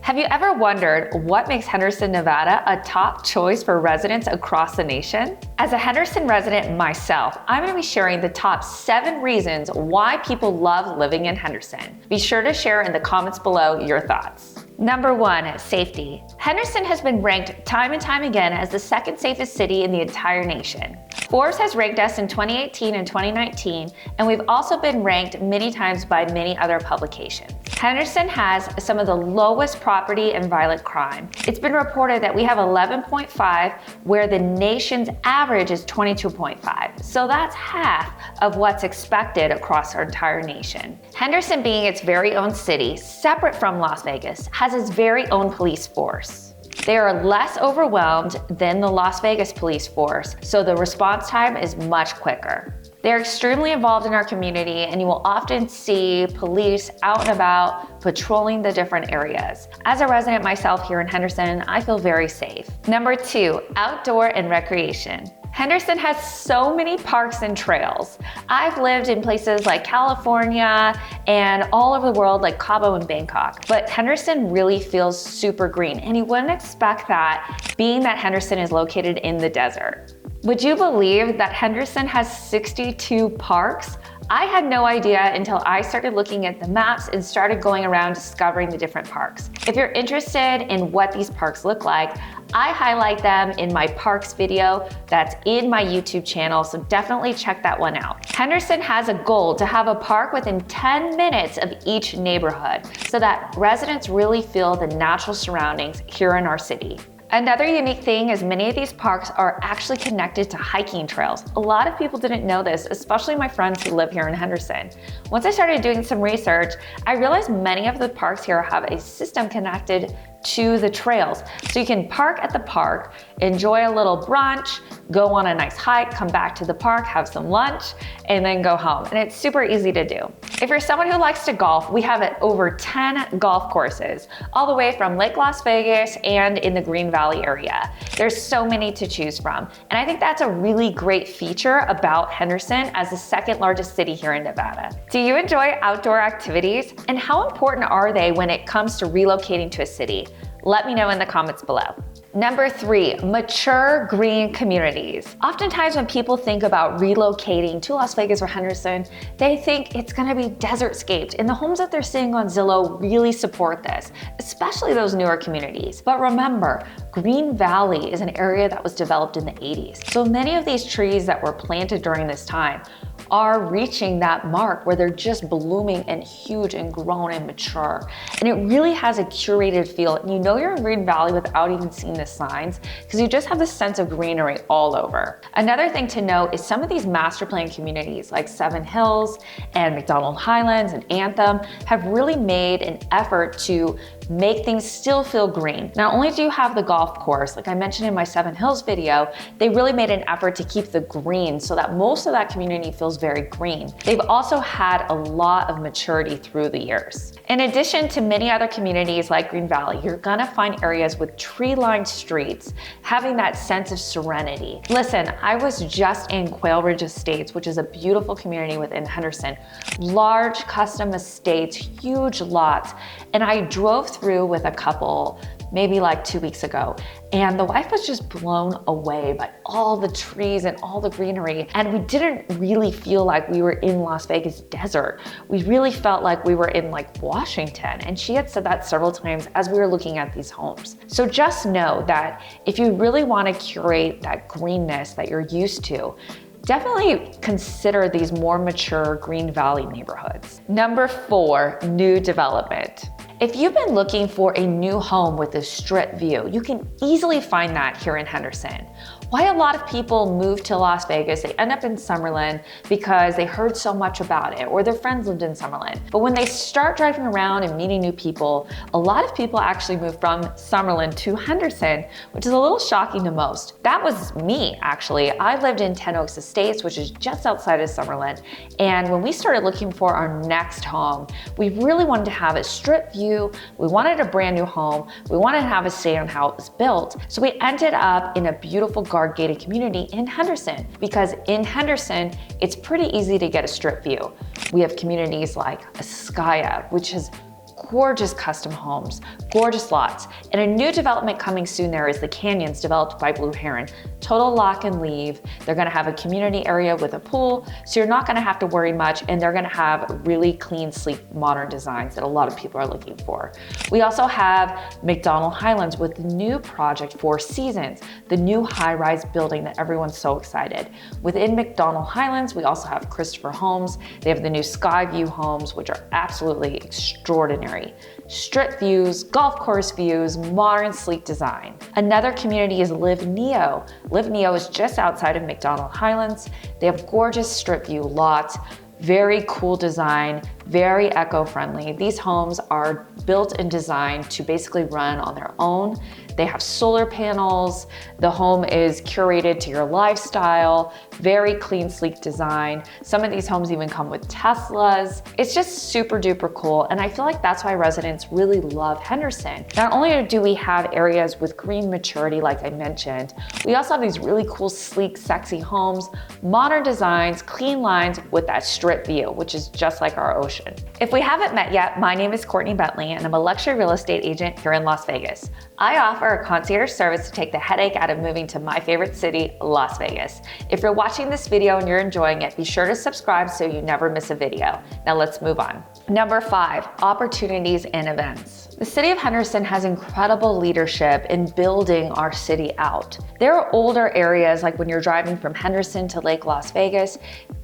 Have you ever wondered what makes Henderson, Nevada a top choice for residents across the nation? As a Henderson resident myself, I'm going to be sharing the top 7 reasons why people love living in Henderson. Be sure to share in the comments below your thoughts. Number 1, safety. Henderson has been ranked time and time again as the 2nd safest city in the entire nation. Forbes has ranked us in 2018 and 2019, and we've also been ranked many times by many other publications. Henderson has some of the lowest property and violent crime. It's been reported that we have 11.5, where the nation's average is 22.5. So that's half of what's expected across our entire nation. Henderson, being its very own city, separate from Las Vegas, has its very own police force. They are less overwhelmed than the Las Vegas police force, so the response time is much quicker. They're extremely involved in our community, and you will often see police out and about patrolling the different areas. As a resident myself here in Henderson, I feel very safe. Number 2, outdoor and recreation. Henderson has so many parks and trails. I've lived in places like California and all over the world like Cabo and Bangkok, but Henderson really feels super green, and you wouldn't expect that being that Henderson is located in the desert. Would you believe that Henderson has 62 parks? I had no idea until I started looking at the maps and started going around discovering the different parks. If you're interested in what these parks look like, I highlight them in my parks video that's in my YouTube channel, so definitely check that one out. Henderson has a goal to have a park within 10 minutes of each neighborhood so that residents really feel the natural surroundings here in our city. Another unique thing is many of these parks are actually connected to hiking trails. A lot of people didn't know this, especially my friends who live here in Henderson. Once I started doing some research, I realized many of the parks here have a system connected to the trails. So you can park at the park, enjoy a little brunch, go on a nice hike, come back to the park, have some lunch, and then go home. And it's super easy to do. If you're someone who likes to golf, we have over 10 golf courses, all the way from Lake Las Vegas and in the Green Valley area. There's so many to choose from. And I think that's a really great feature about Henderson as the 2nd largest city here in Nevada. Do you enjoy outdoor activities? And how important are they when it comes to relocating to a city? Let me know in the comments below. Number 3, mature green communities. Oftentimes when people think about relocating to Las Vegas or Henderson, they think it's gonna be desert-scaped, and the homes that they're seeing on Zillow really support this, especially those newer communities. But remember, Green Valley is an area that was developed in the 80s. So many of these trees that were planted during this time are reaching that mark where they're just blooming and huge and grown and mature. And it really has a curated feel. And you know you're in Green Valley without even seeing the signs, because you just have this sense of greenery all over. Another thing to note is some of these master plan communities like Seven Hills and McDonald Highlands and Anthem have really made an effort to make things still feel green. Not only do you have the golf course, like I mentioned in my Seven Hills video, they really made an effort to keep the green so that most of that community feels very green. They've also had a lot of maturity through the years. In addition to many other communities like Green Valley, you're gonna find areas with tree-lined streets, having that sense of serenity. Listen, I was just in Quail Ridge Estates, which is a beautiful community within Henderson. Large custom estates, huge lots, and I drove through with a couple maybe like 2 weeks ago, and the wife was just blown away by all the trees and all the greenery, and we didn't really feel like we were in Las Vegas desert. We really felt like we were in like Washington, and she had said that several times as we were looking at these homes. So just know that if you really want to curate that greenness that you're used to, definitely consider these more mature Green Valley neighborhoods. Number 4, new development. If you've been looking for a new home with a strip view, you can easily find that here in Henderson. Why a lot of people move to Las Vegas, they end up in Summerlin because they heard so much about it, or their friends lived in Summerlin. But when they start driving around and meeting new people, a lot of people actually move from Summerlin to Henderson, which is a little shocking to most. That was me, actually. I lived in Ten Oaks Estates, which is just outside of Summerlin. And when we started looking for our next home, we really wanted to have a strip view. We wanted a brand new home. We wanted to have a say on how it was built. So we ended up in a beautiful guard-gated community in Henderson, because in Henderson, it's pretty easy to get a strip view. We have communities like Askaya, which is gorgeous custom homes, gorgeous lots. And a new development coming soon there is the Canyons, developed by Blue Heron. Total lock and leave. They're gonna have a community area with a pool, so you're not gonna have to worry much, and they're gonna have really clean, sleek, modern designs that a lot of people are looking for. We also have McDonald Highlands with the new project, Four Seasons, the new high-rise building that everyone's so excited. Within McDonald Highlands, we also have Christopher Homes. They have the new Skyview homes, which are absolutely extraordinary. Strip views, golf course views, modern, sleek design. Another community is Live Neo. Live Neo is just outside of McDonald Highlands. They have gorgeous strip view lots, very cool design, very eco-friendly. These homes are built and designed to basically run on their own. They have solar panels. The home is curated to your lifestyle, very clean, sleek design. Some of these homes even come with Teslas. It's just super duper cool. And I feel like that's why residents really love Henderson. Not only do we have areas with green maturity, like I mentioned, we also have these really cool, sleek, sexy homes, modern designs, clean lines with that strip view, which is just like our ocean. If we haven't met yet, my name is Courtney Bentley, and I'm a luxury real estate agent here in Las Vegas. I offer a concierge service to take the headache out of moving to my favorite city, Las Vegas. If you're watching this video and you're enjoying it, be sure to subscribe so you never miss a video. Now let's move on. Number 5, opportunities and events. The city of Henderson has incredible leadership in building our city out. There are older areas, like when you're driving from Henderson to Lake Las Vegas,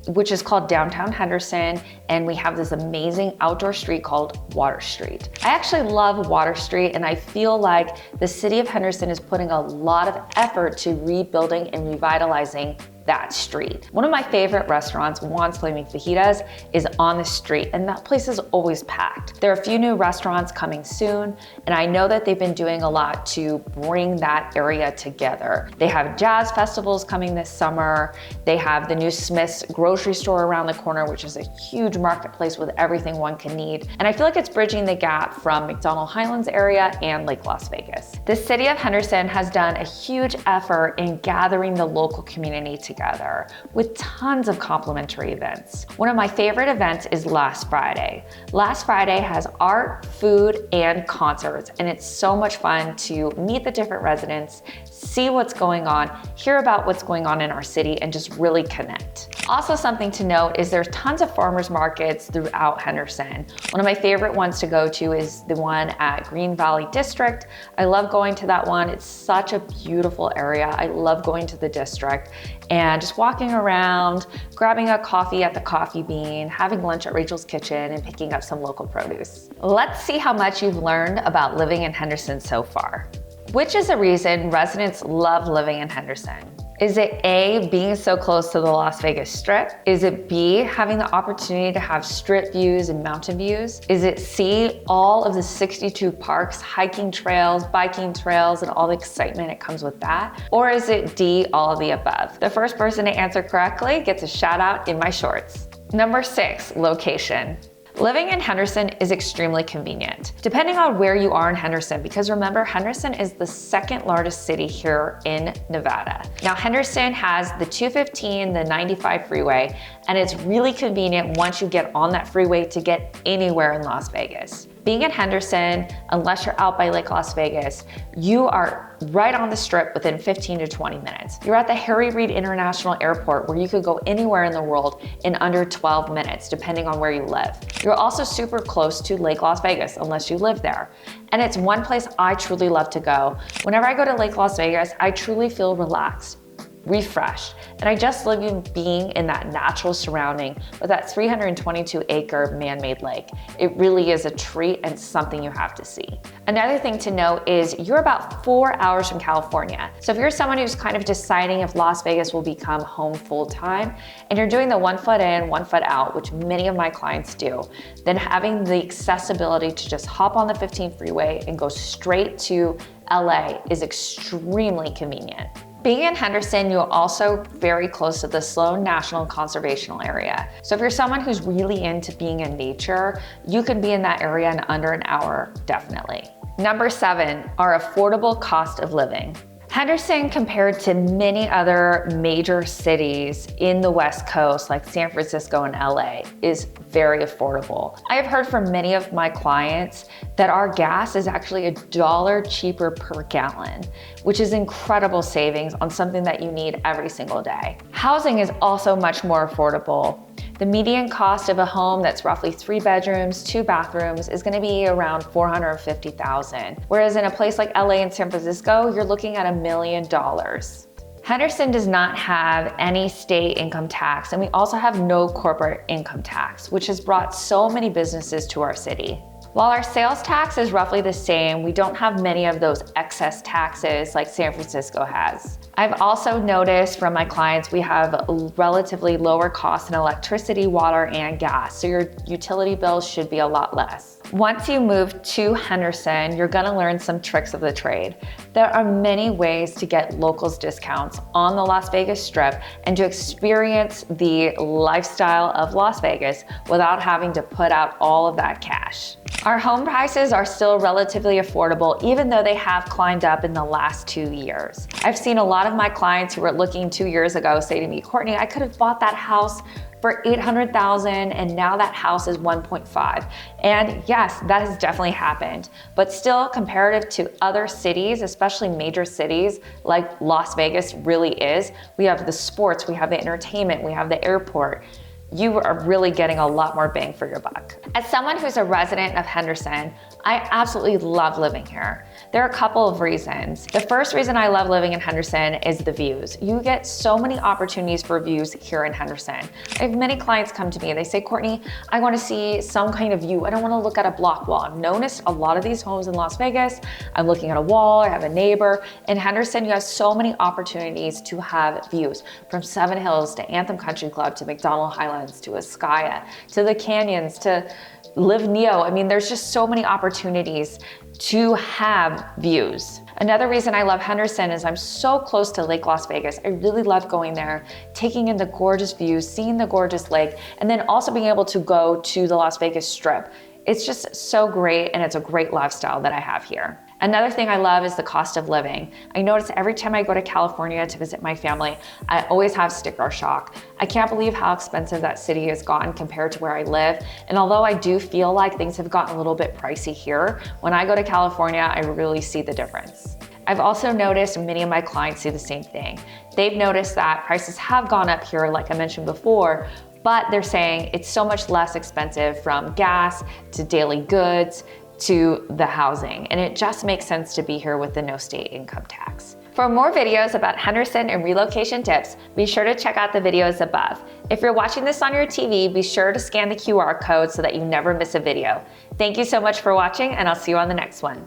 which is called downtown Henderson, and we have this amazing outdoor street called Water Street. I actually love Water Street, and I feel like the city of Henderson is putting a lot of effort to rebuilding and revitalizing that street. One of my favorite restaurants, Juan's Flaming Fajitas, is on the street, and that place is always packed. There are a few new restaurants coming soon, and I know that they've been doing a lot to bring that area together. They have jazz festivals coming this summer. They have the new Smith's grocery store around the corner, which is a huge marketplace with everything one can need. And I feel like it's bridging the gap from McDonald Highlands area and Lake Las Vegas. The city of Henderson has done a huge effort in gathering the local community together with tons of complimentary events. One of my favorite events is Last Friday. Last Friday has art, food, and concerts, and it's so much fun to meet the different residents, see what's going on, hear about what's going on in our city, and just really connect. Also, something to note is there's tons of farmers markets throughout Henderson. One of my favorite ones to go to is the one at Green Valley District. I love going to that one. It's such a beautiful area. I love going to the district and just walking around, grabbing a coffee at the Coffee Bean, having lunch at Rachel's Kitchen, and picking up some local produce. Let's see how much you've learned about living in Henderson so far. Which is a reason residents love living in Henderson? Is it A, being so close to the Las Vegas Strip? Is it B, having the opportunity to have strip views and mountain views? Is it C, all of the 62 parks, hiking trails, biking trails, and all the excitement that comes with that? Or is it D, all of the above? The first person to answer correctly gets a shout out in my shorts. Number 6, location. Living in Henderson is extremely convenient, depending on where you are in Henderson, because remember, Henderson is the second largest city here in Nevada. Now, Henderson has the 215, the 95 freeway, and it's really convenient once you get on that freeway to get anywhere in Las Vegas. Being in Henderson, unless you're out by Lake Las Vegas, you are right on the strip within 15 to 20 minutes. You're at the Harry Reid International Airport, where you could go anywhere in the world in under 12 minutes, depending on where you live. You're also super close to Lake Las Vegas, unless you live there. And it's one place I truly love to go. Whenever I go to Lake Las Vegas, I truly feel relaxed, refreshed, and I just love being in that natural surrounding with that 322-acre man-made lake. It really is a treat and something you have to see. Another thing to note is you're about 4 hours from California. So if you're someone who's kind of deciding if Las Vegas will become home full-time, and you're doing the 1 foot in, 1 foot out, which many of my clients do, then having the accessibility to just hop on the 15 freeway and go straight to LA is extremely convenient. Being in Henderson, you're also very close to the Sloan National Conservational Area. So if you're someone who's really into being in nature, you can be in that area in under an hour, definitely. Number 7, our affordable cost of living. Henderson, compared to many other major cities in the West Coast, like San Francisco and LA, is very affordable. I have heard from many of my clients that our gas is actually $1 cheaper per gallon, which is incredible savings on something that you need every single day. Housing is also much more affordable. The median cost of a home that's roughly 3 bedrooms, 2 bathrooms is gonna be around $450,000. Whereas in a place like LA and San Francisco, you're looking at $1 million. Henderson does not have any state income tax, and we also have no corporate income tax, which has brought so many businesses to our city. While our sales tax is roughly the same, we don't have many of those excess taxes like San Francisco has. I've also noticed from my clients we have relatively lower costs in electricity, water, and gas, so your utility bills should be a lot less. Once you move to Henderson, you're gonna learn some tricks of the trade. There are many ways to get locals discounts on the Las Vegas Strip and to experience the lifestyle of Las Vegas without having to put out all of that cash. Our home prices are still relatively affordable, even though they have climbed up in the last 2 years. I've seen a lot of my clients who were looking 2 years ago say to me, Courtney, I could have bought that house for $800,000 and now that house is 1.5. And yes, that has definitely happened. But still, comparative to other cities, especially major cities like Las Vegas really is, we have the sports, we have the entertainment, we have the airport. You are really getting a lot more bang for your buck. As someone who's a resident of Henderson, I absolutely love living here. There are a couple of reasons. The first reason I love living in Henderson is the views. You get so many opportunities for views here in Henderson. I have many clients come to me and they say, Courtney, I want to see some kind of view. I don't want to look at a block wall. I've noticed a lot of these homes in Las Vegas, I'm looking at a wall, I have a neighbor. In Henderson, you have so many opportunities to have views, from Seven Hills to Anthem Country Club to McDonald Highlands to Ascaya to the canyons to Live Neo. I mean, there's just so many opportunities to have views. Another reason I love Henderson is I'm so close to Lake Las Vegas. I really love going there, taking in the gorgeous views, seeing the gorgeous lake, and then also being able to go to the Las Vegas Strip. It's just so great, and it's a great lifestyle that I have here. Another thing I love is the cost of living. I notice every time I go to California to visit my family, I always have sticker shock. I can't believe how expensive that city has gotten compared to where I live. And although I do feel like things have gotten a little bit pricey here, when I go to California, I really see the difference. I've also noticed many of my clients do the same thing. They've noticed that prices have gone up here, like I mentioned before, but they're saying it's so much less expensive, from gas to daily goods to the housing, and it just makes sense to be here with the no state income tax. For more videos about Henderson and relocation tips, be sure to check out the videos above. If you're watching this on your TV, be sure to scan the QR code so that you never miss a video. Thank you so much for watching, and I'll see you on the next one.